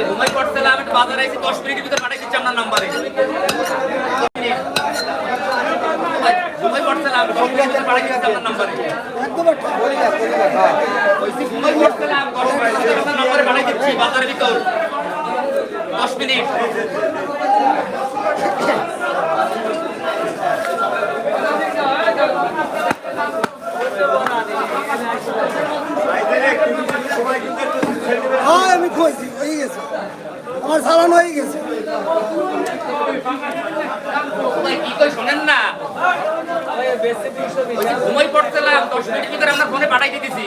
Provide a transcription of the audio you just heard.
ঘুমাই পড়ছিলাম একটু বাজারে এসে 10 মিনিটের ভিতরে পাঠিয়ে দিচ্ছি আপনার নাম্বারে। ঘুমাই পড়ছিলাম 10 মিনিটের ভিতরে পাঠিয়ে দিচ্ছি আপনার নাম্বারে। ঘুমাই পড়ছিলাম 10 মিনিটের ভিতরে আপনার নাম্বারে পাঠিয়ে দিচ্ছি বাজারের ভিতর 10 মিনিট। হ্যাঁ আমি খুঁজছি হয়ে গেছে, আমার চালান হয়ে গেছে। কি কই শোনেন না, ঘুমাই পড়ছিলাম 10 মিনিটের ভিতরে আপনার ফোনে পাঠাই দিতেছি।